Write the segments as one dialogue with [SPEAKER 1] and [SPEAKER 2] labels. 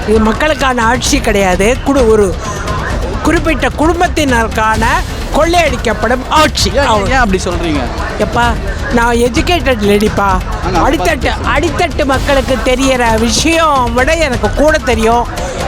[SPEAKER 1] இது மக்களுக்கான ஆட்சி கிடையாது, ஒரு குறிப்பிட்ட குடும்பத்தினருக்கான கொள்ளையடிக்கப்படும் ஆட்சி.
[SPEAKER 2] ஏன் அப்படி சொல்கிறீங்க?
[SPEAKER 1] எப்பா, நான் எஜுகேட்டட் லேடிப்பா. அடித்தட்டு மக்களுக்கு தெரிகிற விஷயம் விட எனக்கு கூட தெரியும்.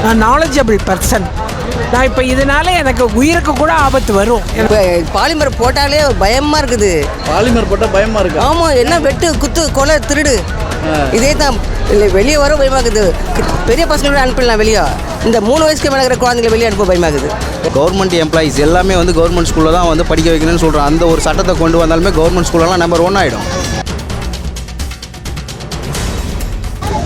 [SPEAKER 1] நான் நாலேஜபிள் பர்சன். நான் இப்போ இதனால எனக்கு உயிருக்கு கூட ஆபத்து வரும்.
[SPEAKER 3] பாலிமர் போட்டாலே பயமாக இருக்குது.
[SPEAKER 2] பாலிமர் போட்டால் பயமாக இருக்கு.
[SPEAKER 3] ஆமாம், என்ன வெட்டு குத்து கொலை திருடு இதே தான். இல்லை, வெளியே வர பயமாகுது. பெரிய பசங்களோட அனுப்பிடலாம் வெளியே. இந்த 3 வயசுக்கு மேலே இருக்கிற குழந்தைங்களை வெளியே அனுப்ப பயமாகுது.
[SPEAKER 4] கவர்மெண்ட் எம்ப்ளாயீஸ் எல்லாமே வந்து கவர்மெண்ட் ஸ்கூலில் தான் வந்து படிக்க வைக்கணும்னு சொல்கிறோம். அந்த ஒரு சட்டத்தை கொண்டு வந்தாலுமே கவர்மெண்ட் ஸ்கூலெல்லாம் நம்பர் 1 ஆகிடும்.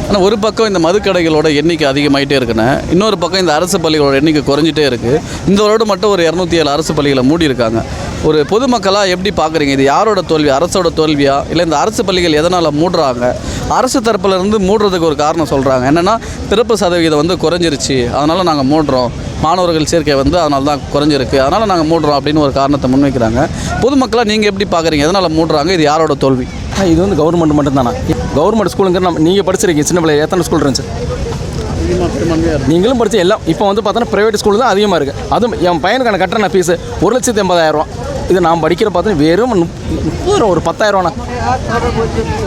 [SPEAKER 2] ஆனால் ஒரு பக்கம் இந்த மதுக்கடைகளோட எண்ணிக்கை அதிகமாகிட்டே இருக்குண்ணே, இன்னொரு பக்கம் இந்த அரசு பள்ளிகளோட எண்ணிக்கை குறைஞ்சிட்டே இருக்குது. இந்த வருடம் மட்டும் ஒரு 207 அரசு பள்ளிகளை மூடி இருக்காங்க. ஒரு பொதுமக்களாக எப்படி பார்க்குறீங்க? இது யாரோட தோல்வி, அரசோட தோல்வியா, இல்லை இந்த அரசு பள்ளிகள் எதனால் மூடுறாங்க? அரசு தரப்புலேருந்து மூடுறதுக்கு ஒரு காரணம் சொல்கிறாங்க, என்னென்னா பிறப்பு சதவீதம் வந்து குறைஞ்சிருச்சு, அதனால் நாங்கள் மூடுறோம், மாணவர்கள் சேர்க்கை வந்து அதனால தான் குறைஞ்சிருக்கு, அதனால் நாங்கள் மூடுறோம் அப்படின்னு ஒரு காரணத்தை முன்வைக்கிறாங்க. பொதுமக்களாக நீங்கள் எப்படி பார்க்குறீங்க? எதனால் மூடுறாங்க? இது யாரோட தோல்வி?
[SPEAKER 5] இது வந்து கவர்மெண்ட் மட்டும்தானா? கவர்மெண்ட் ஸ்கூலுங்கிற நீங்கள் படிச்சிருக்கீங்க சின்ன பிள்ளை, எத்தனை ஸ்கூல் இருந்துச்சு? நீங்களும் படித்த எல்லாம் இப்போ வந்து பார்த்தோன்னா ப்ரைவேட் ஸ்கூல் தான் அதிகமாக இருக்குது. அதுவும் என் பையனுக்கான கட்டண ஃபீஸு 1,80,000. இது நான் படிக்கிற பார்த்தீங்கன்னா வெறும் 30 ரூபா, ஒரு 10,000.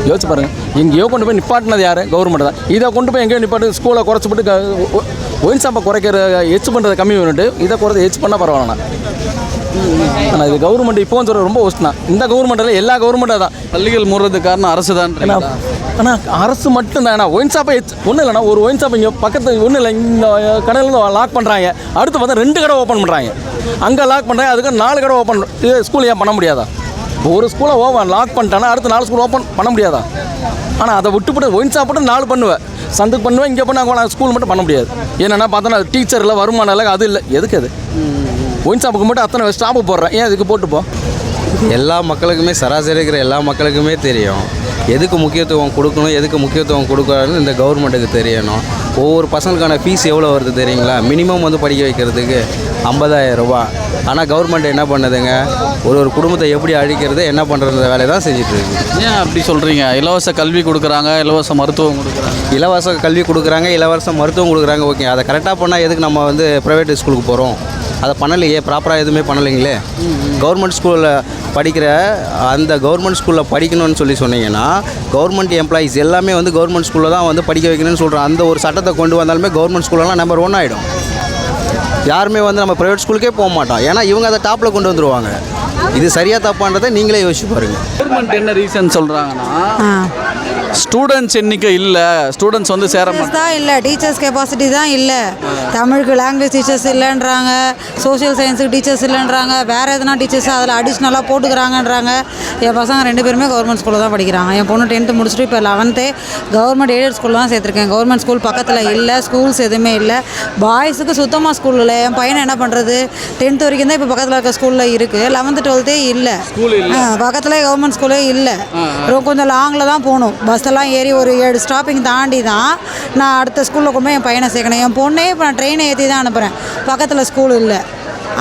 [SPEAKER 5] யோசிச்சு பாருங்கள். எங்கேயோ கொண்டு போய் நிப்பாட்டினது யார்? கவர்மெண்ட் தான். இதை கொண்டு போய் எங்கேயோ நிப்பாட்டு ஸ்கூலை குறைச்சிப்பட்டு ஒயின் ஷாப்பை குறைக்கிற எச்சு பண்ணுறது கம்மி பண்ணிட்டு இதை குறைச்சி எச்சு பண்ணால் பரவாயில்லண்ணா. ஆனால் இது கவர்மெண்ட் இப்போ சொல்கிற ரொம்ப ஒஸ்ட்னா. இந்த கவர்மெண்ட்டில் எல்லா கவர்மெண்ட்டாக தான்
[SPEAKER 2] பள்ளிகள் மூடுறதுக்கு காரணம் அரசு தான்.
[SPEAKER 5] ஆனால் அரசு மட்டும்தான். ஏன்னா ஒயின் ஷாப்பை ஒன்றும் இல்லைண்ணா, ஒரு ஒயின் ஷாப் இங்கே பக்கத்தில் ஒன்றும் இல்லை, இந்த கடையிலேருந்து லாக் பண்ணுறாங்க. அடுத்து பார்த்தா 2 கடை ஓப்பன் பண்ணுறாங்க. அங்கே லாக் பண்ணுறாங்க, அதுக்கு 4 கடை ஓப்பன். இது ஸ்கூல் ஏன் பண்ண முடியாதா? ஒரு ஸ்கூலை லாக் பண்ணிட்டானா அடுத்து 4 ஸ்கூல் ஓப்பன் பண்ண முடியாதா? ஆனால் அதை விட்டுப்பட்டு ஒயின் ஷாப்பிட்டு 4 பண்ணுவேன், சந்துக்கு பண்ணுவேன், இங்கே பண்ண ஸ்கூல் மட்டும் பண்ண முடியாது. என்னென்னா பார்த்தோன்னா டீச்சரில் வருமானம் இல்லை, அது இல்லை. எதுக்கு அது? ஒயின் ஷாப்புக்கு மட்டும் அத்தனை ஸ்டாப்பு போடுறேன், ஏன் அதுக்கு போட்டுப்போம்?
[SPEAKER 4] எல்லா மக்களுக்குமே, சராசரி இருக்கிற எல்லா மக்களுக்குமே தெரியும் எதுக்கு முக்கியத்துவம் கொடுக்கணும், எதுக்கு முக்கியத்துவம் கொடுக்கணும்னு இந்த கவர்மெண்ட்டுக்கு தெரியணும். ஒவ்வொரு பசங்களுக்கான ஃபீஸ் எவ்வளோ வருது தெரியுங்களா? மினிமம் வந்து படிக்க வைக்கிறதுக்கு 50,000 ரூபா. ஆனால் கவர்மெண்ட் என்ன பண்ணுதுங்க, ஒரு குடும்பத்தை எப்படி அழிக்கிறது, என்ன பண்ணுறது வேலையை தான் செஞ்சிட்ருக்கு.
[SPEAKER 2] ஏன் அப்படி சொல்கிறீங்க? இலவச கல்வி கொடுக்குறாங்க, இலவச மருத்துவம் கொடுக்குறாங்க.
[SPEAKER 4] இலவச கல்வி கொடுக்குறாங்க, இலவச மருத்துவம் கொடுக்குறாங்க, ஓகே. அதை கரெக்டாக பண்ணால் எதுக்கு நம்ம வந்து ப்ரைவேட் ஸ்கூலுக்கு போகிறோம்? அதை பண்ணலையே, ப்ராப்பராக எதுவுமே பண்ணலைங்களே. கவர்மெண்ட் ஸ்கூலில் படிக்கிற அந்த கவர்மெண்ட் ஸ்கூலில் படிக்கணும்னு சொன்னீங்கன்னா கவர்மெண்ட் எம்ப்ளாயீஸ் எல்லாமே வந்து கவர்மெண்ட் ஸ்கூலில் தான் வந்து படிக்க வைக்கணும்னு சொல்கிறோம். அந்த ஒரு சட்டத்தை கொண்டு வந்தாலுமே கவர்மெண்ட் ஸ்கூலெல்லாம் நம்பர் 1 ஆகிடும். யாருமே வந்து நம்ம ப்ரைவேட் ஸ்கூலுக்கே போக மாட்டோம். ஏன்னா இவங்க அதை டாப்பில் கொண்டு வந்துடுவாங்க. இது சரியாக தப்பான்றதை நீங்களே யோசிச்சு பாருங்கள்.
[SPEAKER 2] கவர்மெண்ட் என்ன ரீசன் சொல்கிறாங்கன்னா, ஸ்டூடெண்ட்ஸ் எண்ணிக்கை இல்லை, ஸ்டூடெண்ட்ஸ் வந்து சேர
[SPEAKER 6] தான் இல்லை, டீச்சர்ஸ் கெப்பாசிட்டி தான் இல்லை. தமிழுக்கு லாங்குவேஜ் டீச்சர்ஸ் இல்லைன்றாங்க, சோஷியல் சயின்ஸுக்கு டீச்சர்ஸ் இல்லைன்றாங்க, வேறு எதுனா டீச்சர்ஸ் அதில் அடிஷ்னலாக போட்டுக்கிறாங்கன்றாங்க. என் பசங்க 2 பேருமே கவர்மெண்ட் ஸ்கூலில் தான் படிக்கிறாங்க. என் பொண்ணு 10th முடிச்சுட்டு இப்போ 11th கவர்மெண்ட் எய்டட் ஸ்கூலில் தான் சேர்த்துருக்கேன். கவர்மெண்ட் ஸ்கூல் பக்கத்தில் இல்லை, ஸ்கூல்ஸ் எதுவுமே இல்லை. பாய்ஸுக்கு சுத்தமாக ஸ்கூல் இல்லை. என் பையனை என்ன பண்ணுறது, 10th வரைக்கும் தான் இப்போ பக்கத்தில் இருக்க ஸ்கூலில் இருக்குது. 11th 12th இல்லை, பக்கத்தில் கவர்மெண்ட் ஸ்கூலே இல்லை. கொஞ்சம் லாங்கில் தான் போகணும். பஸ்ஸெல்லாம் ஏறி ஒரு 7 ஸ்டாப்பிங் தாண்டி தான் நான் அடுத்த ஸ்கூலில் கொண்டு போய் என் பையனை சேர்க்கணும். என் பொண்ணே இப்போ நான் ட்ரெயினை ஏற்றி தான் அனுப்புகிறேன். பக்கத்தில் ஸ்கூல் இல்லை,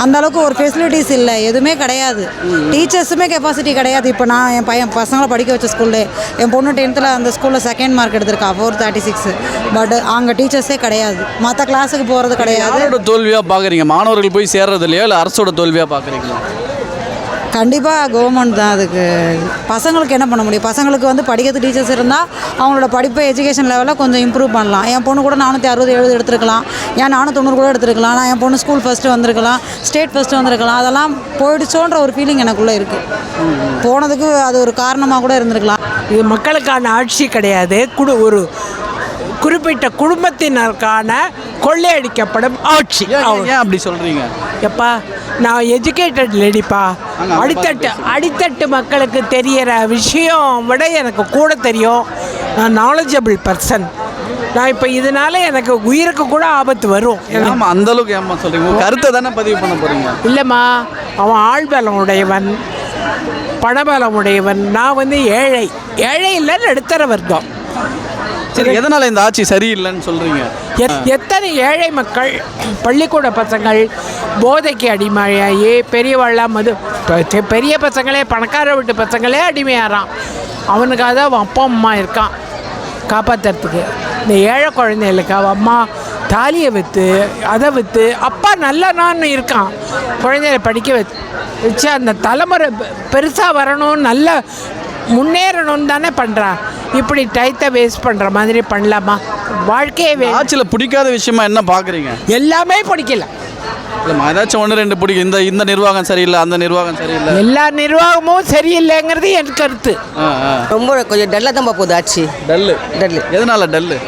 [SPEAKER 6] அந்தளவுக்கு ஒரு ஃபெசிலிட்டிஸ் இல்லை, எதுவுமே கிடையாது. டீச்சர்ஸுமே கெப்பாசிட்டி கிடையாது. இப்போ நான் என் பசங்களை படிக்க வச்ச ஸ்கூல்லே என் பொண்ணு 10th அந்த ஸ்கூலில் 2nd மார்க் எடுத்திருக்கா, 436. பட் அங்கே டீச்சர்ஸே கிடையாது, மற்ற கிளாஸுக்கு போகிறது கிடையாது.
[SPEAKER 2] யாரோட தோல்வியாக பார்க்குறீங்க? மாணவர்கள் போய் சேர்றது இல்லையா, இல்லை அரசோட தோல்வியாக பார்க்குறீங்களா?
[SPEAKER 6] கண்டிப்பாக கவர்மெண்ட் தான் அதுக்கு. பசங்களுக்கு என்ன பண்ண முடியும்? பசங்களுக்கு வந்து படிக்கிறது டீச்சர்ஸ் இருந்தால் அவங்களோட படிப்பை எஜுகேஷன் லெவலில் கொஞ்சம் இம்ப்ரூவ் பண்ணலாம். என் பொண்ணு கூட 460 எடுத்துருக்கலாம், ஏன் 490 கூட எடுத்துருக்கலாம். நான் என் பொண்ணு ஸ்கூல் ஃபஸ்ட்டு வந்திருக்கலாம், ஸ்டேட் ஃபஸ்ட்டு வந்திருக்கலாம். அதெல்லாம் போயிடுச்சோன்ற ஒரு ஃபீலிங் எனக்குள்ளே இருக்குது. போனதுக்கு அது ஒரு காரணமாக கூட இருந்திருக்கலாம்.
[SPEAKER 1] இது மக்களுக்கான ஆட்சி கிடையாது, ஒரு குறிப்பிட்ட குடும்பத்தினருக்கான கொள்ளையடிக்கப்படும் ஆட்சி.
[SPEAKER 2] ஏன் அப்படி சொல்கிறீங்க?
[SPEAKER 1] எப்பா, நான் எஜுகேட்டட் லேடிப்பா. அடித்தட்டு மக்களுக்கு தெரிகிற விஷயம் விட எனக்கு கூட தெரியும். நான் நாலேஜபிள் பர்சன். நான் இப்போ இதனால எனக்கு உயிருக்கு கூட ஆபத்து வரும்.
[SPEAKER 2] ஆமாம், அந்தளவுக்கு ஏமா சொல்கிறீங்க? கருத்தை தானே பதிவு பண்ண போகிறீங்க?
[SPEAKER 1] இல்லைம்மா, அவன் ஆள்பலம் உடையவன், பணபலம் உடையவன். நான் வந்து ஏழை இல்லை, நடுத்தர வர்க்கம்.
[SPEAKER 2] சரி, எதனால் இந்த ஆட்சி சரியில்லைன்னு சொல்கிறீங்க?
[SPEAKER 1] எத்தனை ஏழை மக்கள், பள்ளிக்கூட பசங்கள் போதைக்கு அடிமையாகி பெரியவாழ்லாம் பெரிய பசங்களே, பணக்கார வீட்டு பசங்களே அடிமையாகிறான். அவனுக்காக தான் அவன் அப்பா அம்மா இருக்கான் காப்பாற்றுறதுக்கு. இந்த ஏழை குழந்தைகளுக்கு அவன் அம்மா தாலியை விற்று அதை விற்று அப்பா நல்லனான்னு இருக்கான். குழந்தைகளை படிக்க வச்சு அந்த தலைமுறை பெருசாக வரணும், நல்ல முன்னேறணும்னு தானே பண்ணுறான். இப்படி டயத்தை வேஸ்ட் பண்ணுற மாதிரி பண்ணலாமா? வாழ்க்கையே
[SPEAKER 2] ஆட்சியில் பிடிக்காத விஷயமா என்ன பார்க்குறீங்க?
[SPEAKER 1] எல்லாமே பிடிக்கல.
[SPEAKER 2] இல்லைம்மா, ஏதாச்சும் 1 2 பிடிக்கும். இந்த நிர்வாகம் சரியில்லை, அந்த நிர்வாகம் சரியில்லை.
[SPEAKER 1] எல்லா நிர்வாகமும் சரியில்லைங்கிறது என் கருத்து.
[SPEAKER 3] ரொம்ப கொஞ்சம் டல்லாக தான் போகுது ஆட்சி.
[SPEAKER 2] டல்லு. எதனால் டல்லு?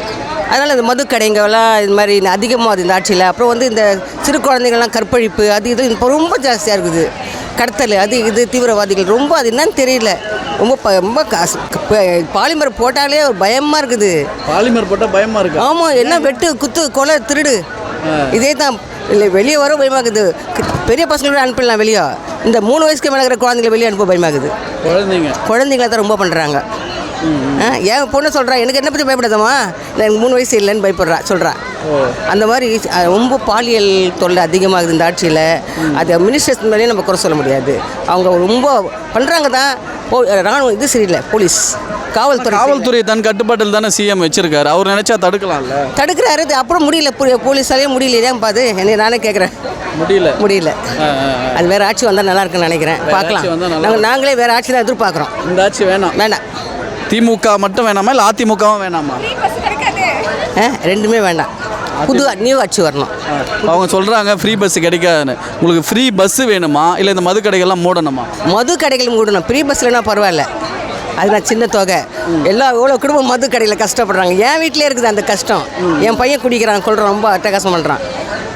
[SPEAKER 3] அதனால் இந்த மது கடைங்கெல்லாம் இது மாதிரி அதிகமாக இந்த ஆட்சியில். அப்புறம் வந்து இந்த சிறு குழந்தைங்கள்லாம் கற்பழிப்பு அது இது இப்போ ரொம்ப ஜாஸ்தியாக இருக்குது. கடத்தல் அது இது தீவிரவாதிகள் ரொம்ப அது என்னன்னு தெரியல. ரொம்ப பாலிமர் போட்டாலே ஒரு பயமாக இருக்குது.
[SPEAKER 2] பாலிமர் போட்டால் பயமாக இருக்குது.
[SPEAKER 3] ஆமாம், என்ன வெட்டு குத்து கொலை திருடு இதே தான். இல்லை வெளியே வர பயமாகுது. பெரிய பசங்களோட அனுப்பிடலாம் வெளியே. இந்த 3 வயசுக்கு மேலே இருக்கிற குழந்தைங்களை வெளியே அனுப்ப பயமாகுது. குழந்தைங்கள தான் ரொம்ப பண்ணுறாங்க. என் பொண்ணு சொல்கிறா, எனக்கு என்ன பற்றி பயப்படாதம்மா, எனக்கு 3 வயசு இல்லைன்னு பயப்படுறா சொல்கிறா. அந்த மாதிரி ரொம்ப பாலியல் தொல்லை அதிகமாகுது இந்த ஆட்சியில். அது மினிஸ்டர்ஸ் மேலேயும் நம்ம குறை சொல்ல முடியாது. அவங்க ரொம்ப பண்ணுறாங்க தான். ராணுவம் இது சரியில்லை. போலீஸ்
[SPEAKER 2] காவல்துறை தன் கட்டுப்பாட்டில் தானே சிஎம் வச்சிருக்காரு. அவர் நினைச்சா தடுக்கலாம்ல.
[SPEAKER 3] தடுக்கிறாரு. அப்புறம் முடியல, போலீஸாலேயே முடியல. ஏன் பாது என்ன நானே கேட்குறேன். முடியல. அது வேறு ஆட்சி வந்தால் நல்லா இருக்குன்னு நினைக்கிறேன். பார்க்கலாம். நாங்களே வேறு ஆட்சி தான் எதிர்பார்க்குறோம்.
[SPEAKER 2] இந்த ஆட்சி வேணாம். திமுக மட்டும் வேணாமா, இல்லை அதிமுகவும் வேணாமா?
[SPEAKER 3] ரெண்டுமே வேண்டாம். புது நியூ ஆட்சி வரணும்.
[SPEAKER 2] அவங்க சொல்கிறாங்க ஃப்ரீ பஸ் கிடைக்காதுன்னு. உங்களுக்கு ஃப்ரீ பஸ்ஸு வேணுமா, இல்லை இந்த மது கடைகள்லாம் மூடணுமா?
[SPEAKER 3] மது கடைகள் மூடணும். ஃப்ரீ பஸ்லன்னா பரவாயில்ல, அது நான் சின்ன தொகை. எவ்வளோ குடும்பம் மது கடையில் கஷ்டப்படுறாங்க. என் வீட்டிலே இருக்குது அந்த கஷ்டம். என் பையன் குடிக்கிறான், கொள்கிறான், ரொம்ப அட்டகாசம் பண்ணுறான்.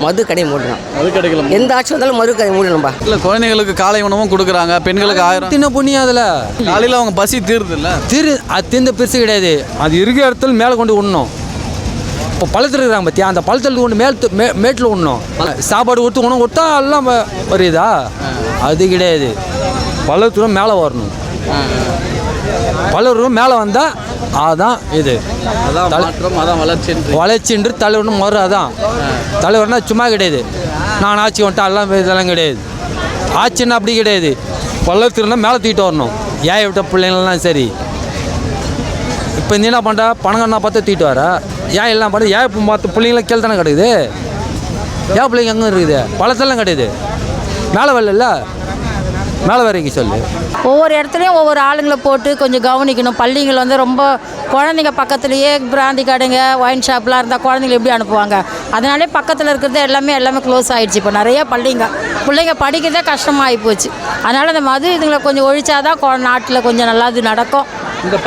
[SPEAKER 3] மது கடையை மூடணும்.
[SPEAKER 2] மது கடைகள்
[SPEAKER 3] எந்த ஆட்சி வந்தாலும் மது கடை மூடணும்பா.
[SPEAKER 2] இல்லை, குழந்தைங்களுக்கு காலை உணவும் கொடுக்குறாங்க, பெண்களுக்கு 1000
[SPEAKER 7] தின்ன புண்ணியம். அதில்
[SPEAKER 2] காலையில் அவங்க பசி தீருது இல்லை?
[SPEAKER 7] அது திந்த பெருசு கிடையாது. அது இருக்கிற இடத்துல மேலே கொண்டு விடணும். இப்போ பழத்தில் இருக்கிறாங்க பார்த்தியா, அந்த பழத்தில் கொண்டு மேட்டில் விடணும். சாப்பாடு கொடுத்து உணவு கொடுத்தா எல்லாம் வருதா? அது கிடையாது. பழத்துல மேலே வரணும். பலரும் மேலே வந்தால் அதான் இது.
[SPEAKER 2] அதான்
[SPEAKER 7] வளர்ச்சின்று தலைவர்னு மறு. அதான் தலைவர்னா சும்மா கிடையாது. நான் ஆட்சி வந்துட்டேன் எல்லாம் இதெல்லாம் கிடையாது. ஆட்சின்னா அப்படி கிடையாது. பள்ளத்திருந்தால் மேலே தூக்கிட்டு வரணும். ஏன் விட்ட பிள்ளைங்கள்லாம் சரி. இப்போ இந்த என்ன பண்ணுறா, பணங்கண்ணா பார்த்து தூக்கிட்டு வர. ஏன் எல்லாம் பண்ண ஏன் இப்போ பார்த்து பிள்ளைங்களாம் கீழே தானே கிடைக்குது. ஏன் பிள்ளைங்க எங்கே இருக்குது? பழத்தெல்லாம் கிடையாது. மேலே வரல, மேலே வரைங்க சொல்லு.
[SPEAKER 8] ஒவ்வொரு இடத்துலையும் ஒவ்வொரு ஆளுங்களை போட்டு கொஞ்சம் கவனிக்கணும். பள்ளிகள் வந்து ரொம்ப குழந்தைங்க பக்கத்துலேயே பிராந்தி கடைங்க, ஒயின் ஷாப்லாம் இருந்தால் குழந்தைங்க எப்படி அனுப்புவாங்க? அதனாலே பக்கத்தில் இருக்கிறது எல்லாமே க்ளோஸ் ஆகிடுச்சு. இப்போ நிறைய பிள்ளைங்க படிக்கிறதே கஷ்டமாகி போச்சு. அதனால் இந்த மது இதுங்களை கொஞ்சம் ஒழிச்சாதான் நாட்டில் கொஞ்சம் நல்லா இது நடக்கும்.
[SPEAKER 2] இந்த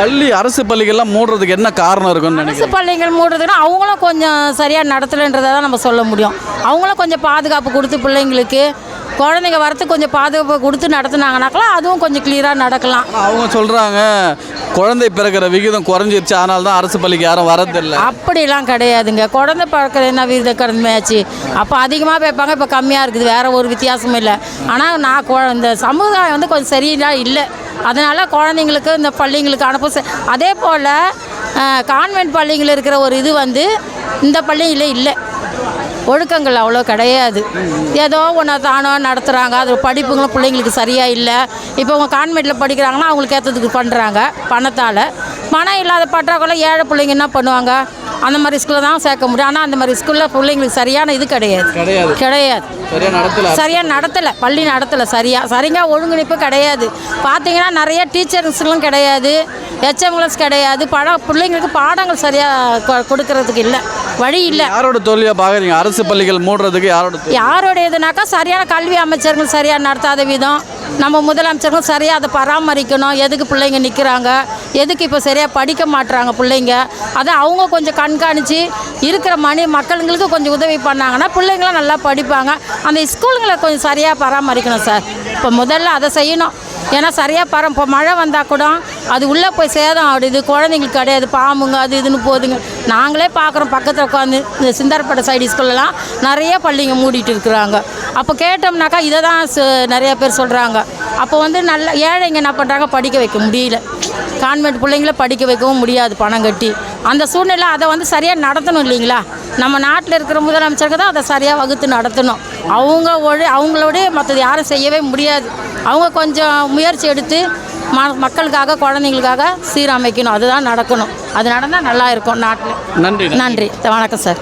[SPEAKER 2] அரசு பள்ளிகள்லாம் மூடுறதுக்கு என்ன காரணம் இருக்குன்னு நினைக்கிறேன்?
[SPEAKER 8] அரசு பள்ளிகள் மூடுறதுன்னா அவங்களும் கொஞ்சம் சரியாக நடத்தலைன்றதை தான் நம்ம சொல்ல முடியும். அவங்களும் கொஞ்சம் பாதுகாப்பு கொடுத்து பிள்ளைங்களுக்கு குழந்தைங்க வரத்துக்கு கொஞ்சம் பாதுகாப்பு கொடுத்து நடத்துனாங்கனாக்கலாம் அதுவும் கொஞ்சம் கிளியராக நடக்கலாம்.
[SPEAKER 2] அவங்க சொல்கிறாங்க குழந்தை பிறக்கிற விகிதம் குறைஞ்சிருச்சு, அதனால தான் அரசு பள்ளிக்கு யாரும் வரதில்லை.
[SPEAKER 8] அப்படிலாம் கிடையாதுங்க. குழந்தை பிறக்கிற என்ன விகிதம் கம்மியாச்சு? அப்போ அதிகமாக வைப்பாங்க, இப்போ கம்மியாக இருக்குது. வேறு ஒரு வித்தியாசமும் இல்லை. ஆனால் இந்த சமுதாயம் வந்து கொஞ்சம் சரியாக இல்லை. அதனால் குழந்தைங்களுக்கு இந்த பள்ளிங்களுக்கு அனுப்ப. அதே போல் கான்வென்ட் பள்ளிகள் இருக்கிற ஒரு இது வந்து இந்த பள்ளியில் இல்லை. ஒழுக்கங்கள் அவ்வளோ கிடையாது. ஏதோ ஒன்று தானோ நடத்துகிறாங்க. அது படிப்புங்களும் பிள்ளைங்களுக்கு சரியாக இல்லை. இப்போ அவங்க கான்வென்ட்டில் படிக்கிறாங்கன்னா அவங்களுக்கு ஏற்றதுக்கு பண்ணுறாங்க பணத்தால். பணம் இல்லாத பற்றாக்குறை ஏழை பிள்ளைங்க என்ன பண்ணுவாங்க? அந்த மாதிரி ஸ்கூலில் தான் சேர்க்க முடியும். ஆனால் அந்த மாதிரி ஸ்கூலில் பிள்ளைங்களுக்கு சரியான இது கிடையாது. சரியாக நடத்தலை. பள்ளி நடத்தலை. சரிங்க ஒழுங்கிணைப்பு கிடையாது. பார்த்தீங்கன்னா நிறைய டீச்சர்ஸ்களும் கிடையாது, ஹெச்எம்களும் கிடையாது. பிள்ளைங்களுக்கு பாடங்கள் சரியாக கொடுக்கறதுக்கு இல்லை, வழி இல்லை.
[SPEAKER 2] யாரோட தோல்வியாக பார்க்குறீங்க? அரசு பள்ளிகள் மூடுறதுக்கு
[SPEAKER 8] யாரோட இதுனாக்கா சரியான கல்வி அமைச்சர்கள் சரியாக நடத்தாத விதம், நம்ம முதலமைச்சர்களும் சரியாக அதை பராமரிக்கணும். எதுக்கு பிள்ளைங்க நிற்கிறாங்க, எதுக்கு இப்போ சரியாக படிக்க மாட்டுறாங்க பிள்ளைங்க, அதை அவங்க கொஞ்சம் கண்காணித்து இருக்கிற மக்களுங்களுக்கு கொஞ்சம் உதவி பண்ணாங்கன்னா பிள்ளைங்களாம் நல்லா படிப்பாங்க. அந்த ஸ்கூலுங்களை கொஞ்சம் சரியாக பராமரிக்கணும் சார். இப்போ முதல்ல அதை செய்யணும். ஏன்னா சரியாக இப்போ மழை வந்தால் கூட அது உள்ளே போய் சேதம் ஆடுது. குழந்தைங்களுக்கு கிடையாது, பாம்புங்க அது இதுன்னு போதுங்க. நாங்களே பார்க்குறோம் பக்கத்தில் உட்காந்து. இந்த சிந்தாரப்பேட்டை சைடு ஸ்கூல்லலாம் நிறைய பள்ளிங்க மூடிட்டு இருக்கிறாங்க. அப்போ கேட்டோம்னாக்கா இதை தான் நிறைய பேர் சொல்கிறாங்க. அப்போ வந்து நல்ல ஏழைங்க என்ன பண்ணுறாங்க, படிக்க வைக்க முடியல. கான்வென்ட் பிள்ளைங்கள படிக்க வைக்கவும் முடியாது பணம் கட்டி. அந்த சூழ்நிலை அதை வந்து சரியாக நடத்தணும் இல்லைங்களா? நம்ம நாட்டில் இருக்கிற முதலமைச்சருக்கு தான் அதை சரியாக வகுத்து நடத்தணும். அவங்களோட மற்றது யாரும் செய்யவே முடியாது. அவங்க கொஞ்சம் முயற்சி எடுத்து மக்களுக்காக குழந்தைங்களுக்காக சீரமைக்கணும். அதுதான் நடக்கணும். அது நடந்தால் நல்லா இருக்கும் நாட்டில்.
[SPEAKER 2] நன்றி.
[SPEAKER 8] வணக்கம் சார்.